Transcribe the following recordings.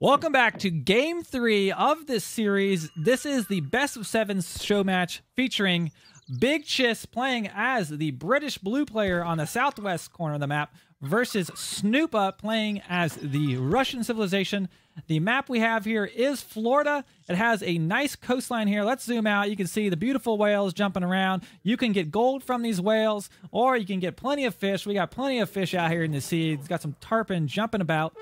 Welcome back to Game 3 of this series. This is the best of 7 show match featuring Big Chiss playing as the British blue player on the southwest corner of the map versus Snoopa playing as the Russian civilization. The map we have here is Florida. It has a nice coastline here. Let's zoom out. You can see the beautiful whales jumping around. You can get gold from these whales, or you can get plenty of fish. We got plenty of fish out here in the sea. It's got some tarpon jumping about.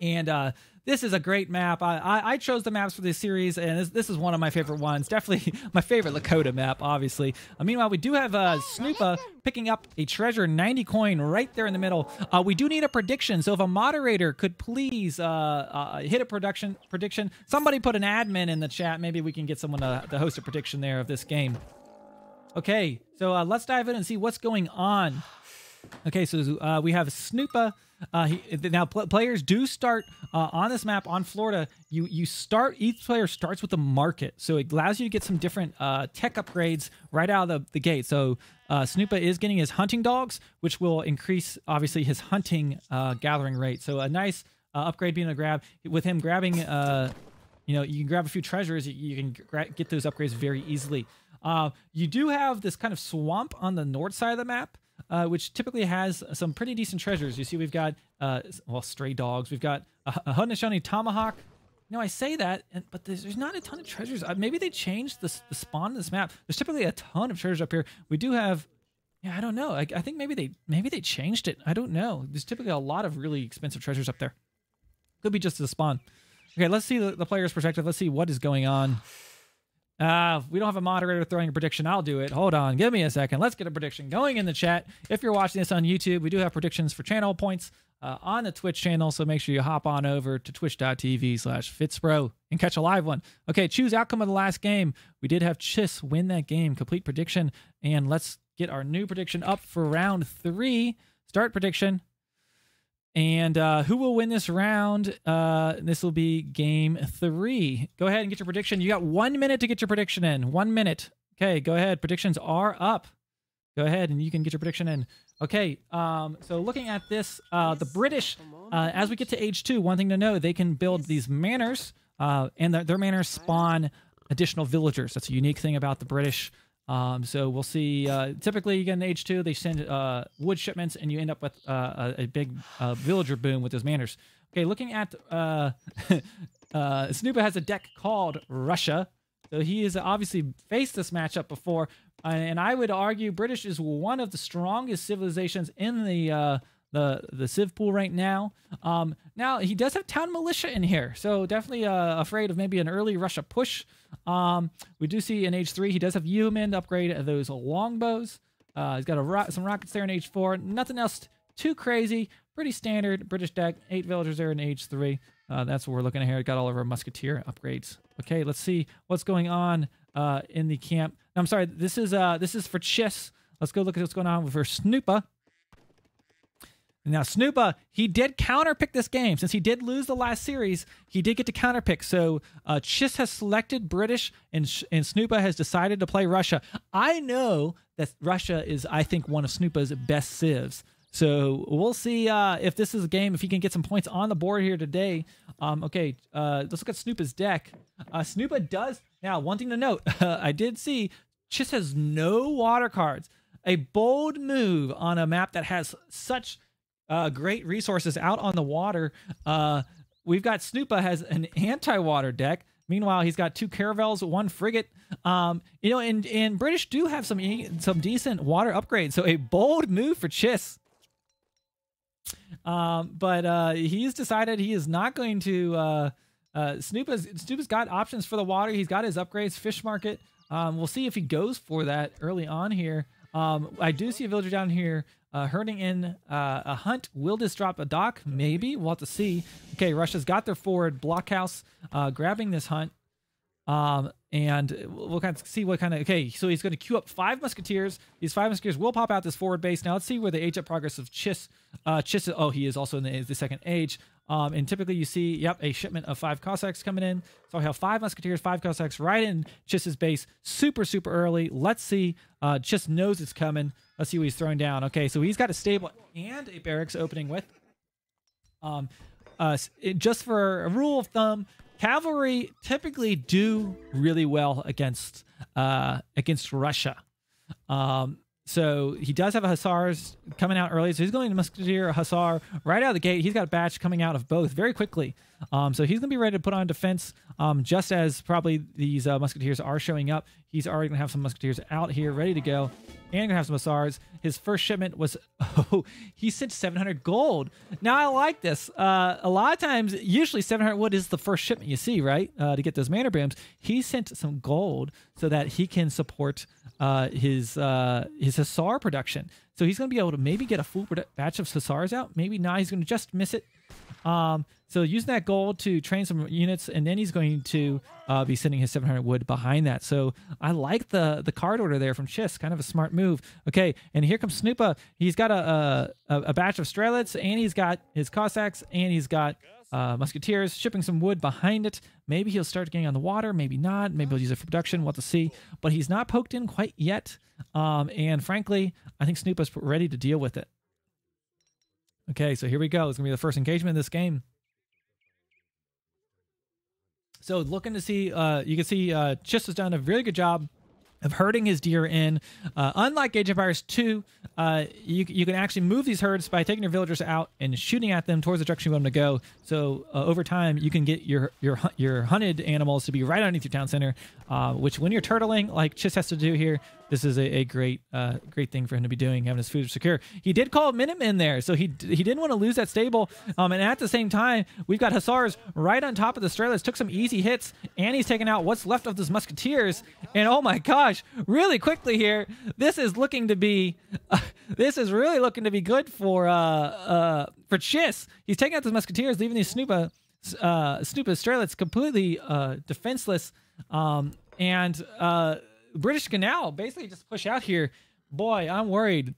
And this is a great map. I chose the maps for this series, and this is one of my favorite ones. Definitely my favorite Lakota map, obviously. Meanwhile, we do have Snoopa picking up a treasure 90 coin right there in the middle. We do need a prediction, so if a moderator could please hit a prediction. Somebody put an admin in the chat. Maybe we can get someone to host a prediction there of this game. Okay, so let's dive in and see what's going on. Okay, so we have Snoopa. Now players do start on this map on Florida. Each player starts with a market, so it allows you to get some different tech upgrades right out of the gate. So Snoopa is getting his hunting dogs, which will increase obviously his hunting gathering rate. So a nice upgrade being a grab with him grabbing. You can grab a few treasures. You can get those upgrades very easily. You do have this kind of swamp on the north side of the map, which typically has some pretty decent treasures. You see we've got, stray dogs. We've got a Haudenosaunee tomahawk. I say that, but there's not a ton of treasures. Maybe they changed the spawn of this map. There's typically a ton of treasures up here. We do have, I don't know. I think maybe they changed it. I don't know. There's typically a lot of really expensive treasures up there. Could be just the spawn. Okay, let's see the player's perspective. Let's see what is going on. We don't have a moderator throwing a prediction. I'll do it. Hold on. Give me a second. Let's get a prediction going in the chat. If you're watching this on YouTube, we do have predictions for channel points on the Twitch channel. So make sure you hop on over to twitch.tv/FitzBro and catch a live one. Okay, choose outcome of the last game. We did have Chiss win that game. Complete prediction. And let's get our new prediction up for round 3. Start prediction. And who will win this round? This will be game 3. Go ahead and get your prediction. You got 1 minute to get your prediction in. 1 minute. Okay, go ahead. Predictions are up. Go ahead and you can get your prediction in. Okay, so looking at this, the British, as we get to age 2, one thing to know, they can build these manors, and their manors spawn additional villagers. That's a unique thing about the British. So we'll see, typically you get an age 2, they send wood shipments and you end up with a big villager boom with those manors. Okay, looking at Snoopa has a deck called Russia. So he has obviously faced this matchup before, and I would argue British is one of the strongest civilizations in the Civ pool right now. Now he does have town militia in here, so definitely afraid of maybe an early Russia push. We do see in age 3 he does have human to upgrade those longbows. He's got some rockets there in age 4. Nothing else too crazy. Pretty standard British deck. 8 villagers there in age 3. That's what we're looking at here. Got all of our musketeer upgrades. Okay, let's see what's going on in the camp. No, I'm sorry. This is for Chiss. Let's go look at what's going on for Snoopa. Now, Snoopa, he did counterpick this game. Since he did lose the last series, he did get to counterpick. So Chiss has selected British, and Snoopa has decided to play Russia. I know that Russia is, I think, one of Snoopa's best civs. So we'll see if this is a game, if he can get some points on the board here today. Okay, let's look at Snoopa's deck. Snoopa does... Now, one thing to note, I did see Chiss has no water cards. A bold move on a map that has such... great resources out on the water. We've got Snoopa has an anti-water deck. Meanwhile, he's got 2 caravels, 1 frigate. And British do have some decent water upgrades. So a bold move for Chiss. But he's decided he is not going to. Snoopa's got options for the water. He's got his upgrades, fish market. We'll see if he goes for that early on here. I do see a villager down here herding in a hunt. Will this drop a dock? Maybe. We'll have to see. Okay, Russia's got their forward blockhouse grabbing this hunt. And we'll kind of see what kind of... Okay, so he's going to queue up 5 musketeers. These 5 musketeers will pop out this forward base. Now let's see where the age up progress of Chiss. Chiss, he is also in the second age. And typically you see, yep, a shipment of 5 Cossacks coming in. So I have 5 musketeers, 5 Cossacks right in Chiss's base. Super, super early. Let's see. Chiss knows it's coming. Let's see what he's throwing down. Okay, so he's got a stable and a barracks opening with. just for a rule of thumb, cavalry typically do really well against Russia. So he does have a Hussars coming out early. So he's going to Musketeer, Hussar right out of the gate. He's got a batch coming out of both very quickly. So he's going to be ready to put on defense just as probably these Musketeers are showing up. He's already going to have some Musketeers out here ready to go. And going to have some Hussars. His first shipment was, he sent 700 gold. Now I like this. A lot of times, usually 700 wood is the first shipment you see, right? To get those mana brooms. He sent some gold so that he can support his Hussar production. So he's going to be able to maybe get a full batch of Hussars out. Maybe not. He's going to just miss it. So using that gold to train some units, and then he's going to be sending his 700 wood behind that. So I like the card order there from Chiss. Kind of a smart move. Okay, and here comes Snoopa. He's got a batch of Strelets, and he's got his Cossacks, and he's got Musketeers shipping some wood behind it. Maybe he'll start getting on the water. Maybe not. Maybe he'll use it for production. We'll have to see. But he's not poked in quite yet. And frankly, I think Snoopa's ready to deal with it. Okay, so here we go. It's going to be the first engagement in this game. So looking to see, you can see Chiss has done a really good job of herding his deer in. Unlike Age of Empires 2, you can actually move these herds by taking your villagers out and shooting at them towards the direction you want them to go. So over time, you can get your hunted animals to be right underneath your town center, which when you're turtling, like Chiss has to do here, this is a great thing for him to be doing, having his food secure. He did call Minutemen there, so he didn't want to lose that stable. And at the same time, we've got Hussars right on top of the Strelets. Took some easy hits, and he's taking out what's left of those Musketeers. And oh my gosh, really quickly here, this is looking to be, this is really looking to be good for Chiss. He's taking out those Musketeers, leaving these Snoopa Strelets completely defenseless. British can now basically just push out here. Boy, I'm worried.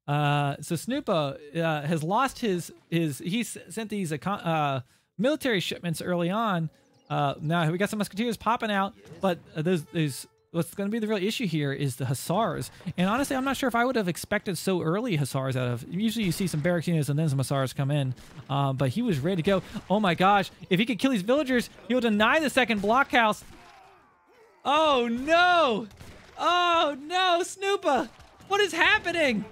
So Snoopa has lost his he's sent these military shipments early on. Now we got some Musketeers popping out, but there's what's going to be the real issue here is the Hussars. And honestly, I'm not sure if I would have expected so early Hussars out of. Usually you see some barracks units and then some Hussars come in. But he was ready to go. Oh my gosh. If he could kill these villagers, he'll deny the second blockhouse. Oh no! Oh no, Snoopa! What is happening?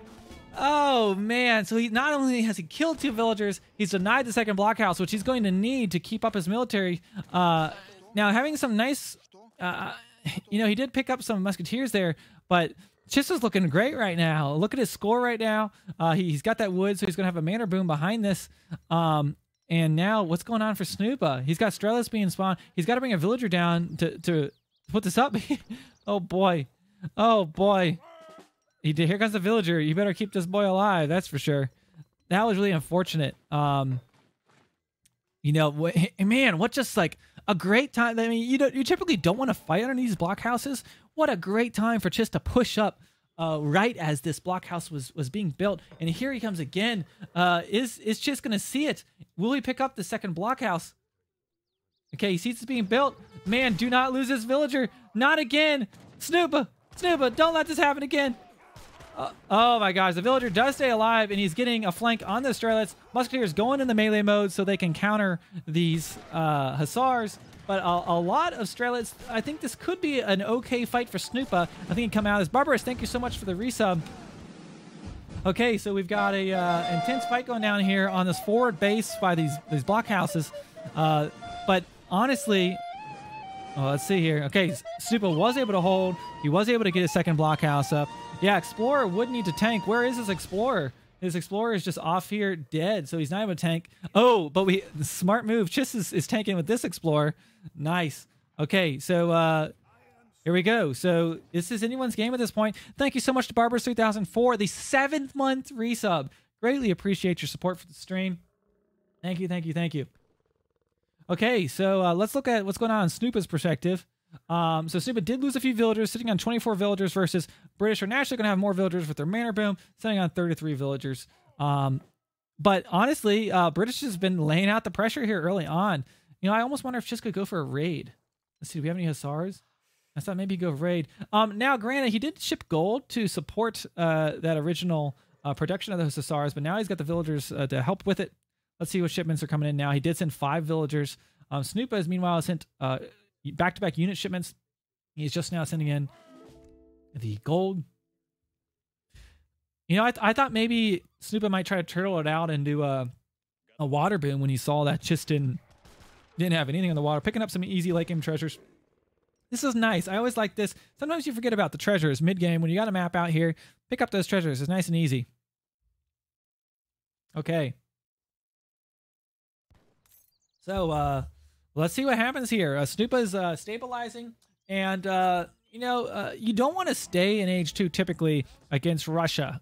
Oh man, so he not only has he killed 2 villagers, he's denied the second blockhouse, which he's going to need to keep up his military. Now having some nice, he did pick up some Musketeers there, but Chiss is looking great right now. Look at his score right now. He's got that wood, so he's going to have a mana boom behind this. And now what's going on for Snoopa? He's got Strelets being spawned. He's got to bring a villager down to put this up. Oh boy. Oh boy. Here comes the villager. You better keep this boy alive. That's for sure. That was really unfortunate. Man, what just like a great time. I mean, you typically don't want to fight under these blockhouses. What a great time for Chiss to push up right as this blockhouse was being built. And here he comes again. Is Chiss going to see it? Will he pick up the second blockhouse? Okay, he sees it's being built. Man, do not lose this villager. Not again. Snoopa, don't let this happen again. Oh my gosh, the villager does stay alive, and he's getting a flank on the Strelets. Musketeers going in the melee mode so they can counter these Hussars. But a lot of Strelets. I think this could be an okay fight for Snoopa. I think he come out as Barbarous. Thank you so much for the resub. Okay, so we've got a intense fight going down here on this forward base by these blockhouses. But honestly, let's see here. Okay, Snoopa was able to hold. He was able to get his second blockhouse up. Yeah, Explorer would need to tank. Where is his Explorer? His Explorer is just off here dead, so he's not able to tank. Oh, but the smart move. Chiss is tanking with this Explorer. Nice. Okay, so here we go. So this is anyone's game at this point. Thank you so much to Barbarous3000 for the 7th month resub. Greatly appreciate your support for the stream. Thank you, thank you, thank you. Okay, so let's look at what's going on in Snoopa's perspective. So Snoopa did lose a few villagers, sitting on 24 villagers versus British are naturally going to have more villagers with their mana boom, sitting on 33 villagers. But honestly, British has been laying out the pressure here early on. I almost wonder if Chiss could go for a raid. Let's see, do we have any Hussars? I thought maybe go raid. Now, granted, he did ship gold to support that original production of those Hussars, but now he's got the villagers to help with it. Let's see what shipments are coming in now. He did send 5 villagers. Snoopa has meanwhile sent back-to-back unit shipments. He's just now sending in the gold. You know, I thought maybe Snoopa might try to turtle it out and do a water boom when he saw that just didn't have anything in the water. Picking up some easy late game treasures. This is nice. I always like this. Sometimes you forget about the treasures mid-game. When you got a map out here, pick up those treasures. It's nice and easy. Okay. So, let's see what happens here. Snoopa's stabilizing, and you know, you don't want to stay in Age 2 typically against Russia.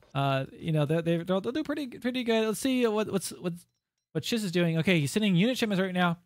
You know, they'll do pretty good. Let's see what Chiss is doing. Okay, he's sending unit shipments right now.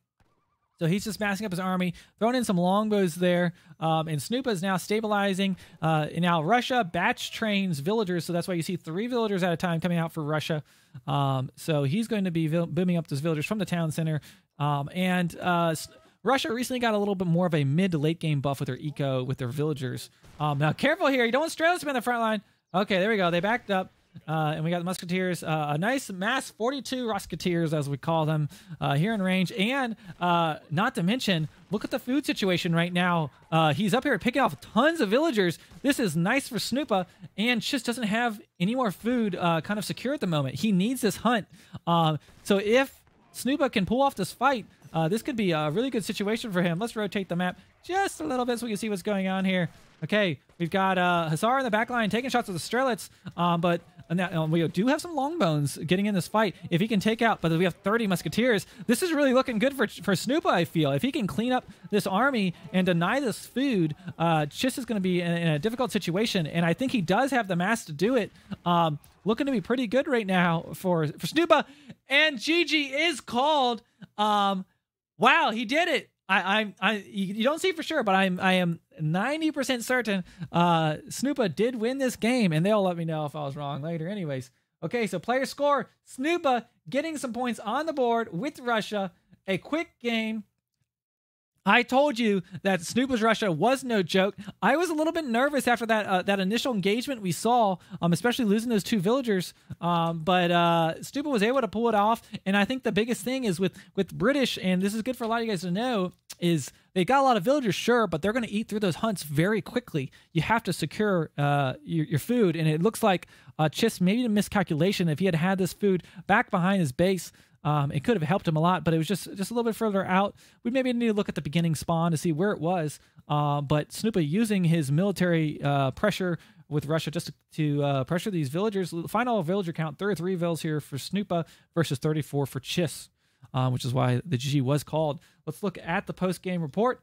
So he's just massing up his army, throwing in some longbows there, and Snoopa is now stabilizing. And now Russia batch trains villagers, so that's why you see 3 villagers at a time coming out for Russia. So he's going to be booming up those villagers from the town center. Russia recently got a little bit more of a mid to late game buff with their eco, with their villagers. Now careful here, you don't want to straddle them in the front line. Okay, there we go, they backed up. And we got the musketeers, a nice mass 42 musketeers, as we call them, here in range. And not to mention, look at the food situation right now. He's up here picking off tons of villagers. This is nice for Snoopa, and just doesn't have any more food kind of secure at the moment. He needs this hunt. So if Snoopa can pull off this fight, this could be a really good situation for him. Let's rotate the map just a little bit so we can see what's going on here. Okay, we've got Hussar in the back line taking shots at the Strelets, but we do have some Longbones getting in this fight. If he can take out, but we have 30 Musketeers, this is really looking good for Snoopa, I feel. If he can clean up this army and deny this food, Chiss is going to be in a difficult situation, and I think he does have the mass to do it. Looking to be pretty good right now for Snoopa, and GG is called. Wow, he did it. You don't see for sure, but I am 90% certain Snoopa did win this game, and they'll let me know if I was wrong later. Anyways, okay, so player score, Snoopa getting some points on the board with Russia. A quick game. I told you that Snoopa's Russia was no joke. I was a little bit nervous after that initial engagement we saw, especially losing those 2 villagers. But Snoopa was able to pull it off. And I think the biggest thing is with British, and this is good for a lot of you guys to know, is they got a lot of villagers, sure, but they're going to eat through those hunts very quickly. You have to secure your food. And it looks like Chiss maybe a miscalculation. If he had this food back behind his base, it could have helped him a lot, but it was just a little bit further out. We maybe need to look at the beginning spawn to see where it was. But Snoopa using his military pressure with Russia just to pressure these villagers. Final villager count, 33 vills here for Snoopa versus 34 for Chiss, which is why the GG was called. Let's look at the post-game report.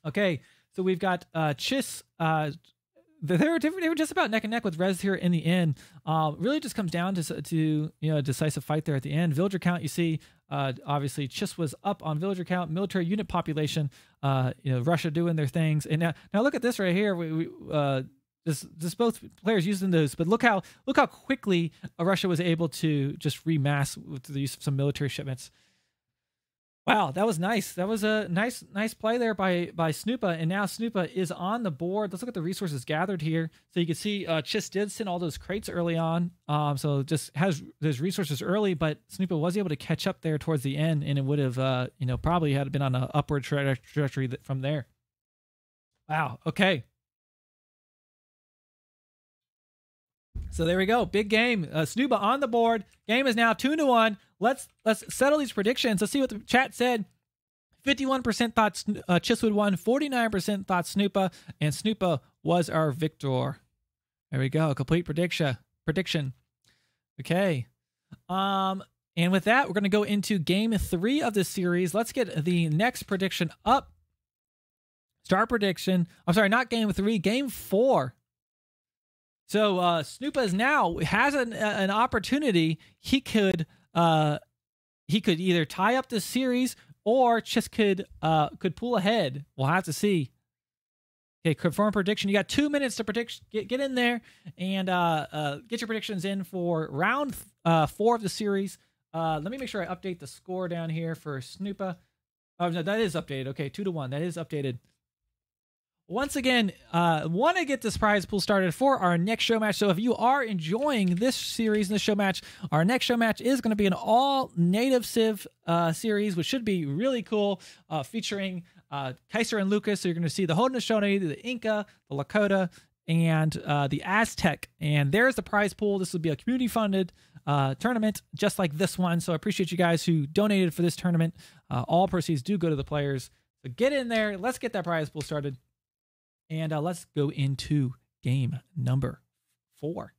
Okay, so we've got Chiss. They were just about neck and neck with Rez here in the end. Really just comes down to a decisive fight there at the end. Villager count, you see, obviously Chiss was up on villager count, military unit population. Russia doing their things, and now look at this right here. This both players using those, but look how quickly Russia was able to just remass with the use of some military shipments. Wow, that was nice. That was a nice play there by Snoopa, and now Snoopa is on the board. Let's look at the resources gathered here. So you can see Chiss did send all those crates early on, so just has those resources early, but Snoopa was able to catch up there towards the end, and it would have, probably had been on an upward trajectory from there. Wow, okay. So there we go. Big game. Snoopa on the board. Game is now 2-1. Let's settle these predictions. Let's see what the chat said. 51% thought Chiss would win. 49% thought Snoopa. And Snoopa was our victor. There we go. Complete prediction. Okay. And with that, we're going to go into game 3 of this series. Let's get the next prediction up. Start prediction. I'm sorry, not game 3. Game 4. So Snoopa is now has an opportunity. He could either tie up this series or Chiss could pull ahead. We'll have to see. Okay, confirm prediction. You got 2 minutes to predict. Get in there and get your predictions in for round 4 of the series. Let me make sure I update the score down here for Snoopa. Oh no, that is updated. Okay, 2-1. That is updated. once again, want to get this prize pool started for our next show match. So if you are enjoying this series, this show match, our next show match is going to be an all native Civ series, which should be really cool, featuring Kaiser and Lucas. So you're going to see the Haudenosaunee, the Inca, the Lakota, and the Aztec. And there's the prize pool. This will be a community funded tournament just like this one. So I appreciate you guys who donated for this tournament. All proceeds do go to the players. So get in there. Let's get that prize pool started. And let's go into game number 4.